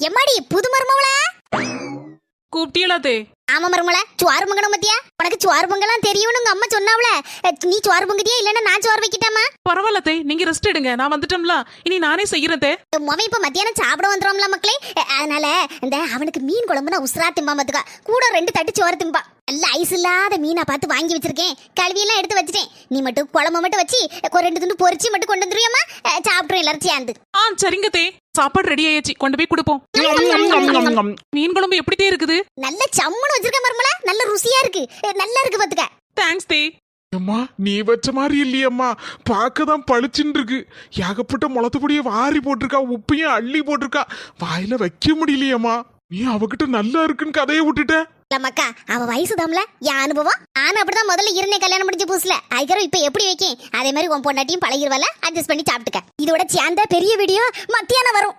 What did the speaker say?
எம்மாடி புது மருமவளா? கூப்பிட்டீங்களே? ஆமா மருமவள, சோறு பொங்கணும் பத்தியா? உனக்கு சோறு பொங்கலாம் தெரியும்னு உங்க அம்மா சொன்னாவல. நீ சோறு பொங்குதியா இல்லன்னா நான் சோறு வைக்கிட்டாமா? பரவாயில்ல நீங்க ரெஸ்ட் எடுங்க, நான் வந்துட்டோம்ல, இனி நானே செய்யறேன். மொவன் இப்ப மத்தியானம் சாப்பிட வந்துடும்ல மக்களே. அதனால இந்த அவனுக்கு மீன் குழம்புனா உசுரா திம்பா பாத்துக்கா. கூட 2 தட்டு சோறு திம்பா. நல்ல ஐஸ் இல்லாத மீனா பார்த்து வாங்கி வச்சிருக்கேன். கழுவியெல்லாம் எடுத்து வச்சிட்டேன். நீ மட்டும் குழம்பு மட்டும் வச்சு 2 துண்டு பொரிச்சு மட்டும் கொண்டு வந்துருவியம்மா? சாப்பிட்றோம் எல்லாரும் சேர்ந்து. சரிங்க தே, சாப்பாடு ரெடி ஆயாச்சு, கொண்டு போய் கொடுப்போம். மீன் குழம்பு எப்படி இருக்குது? நல்ல சம்முன்னு வச்சிருக்க மருமல, நல்ல ருசியா இருக்கு, நல்லா இருக்கு பாத்துக்க. தேங்க்ஸ் தே. அம்மா நீ வச்ச மாதிரி இல்லையம்மா, பார்க்கதான் பளிச்சுன்னு இருக்கு. ஏகப்பட்ட முளத்துப்பொடியை வாரி போட்டிருக்கா, உப்பையும் அள்ளி போட்டிருக்கா, வாயில வைக்க முடியலையம்மா. நீ அவகிட்ட நல்லா இருக்குன்னு கதையை விட்டுட்ட. மக்கா, அவ வயசு தாம்ல, என் அனுபவம். ஆனா அப்படிதான் முதல்ல இருந்தே கல்யாணம் முடிஞ்ச புதுசுல. அதுக்கப்புறம் இப்ப எப்படி வைக்கேன் அதே மாதிரி உன் பொண்டாட்டியும் பழகிருவால, அட்ஜஸ்ட் பண்ணி சாப்பிட்டுக்க. இதோட சேர்ந்த பெரிய வீடியோ மத்தியானம் வரும்.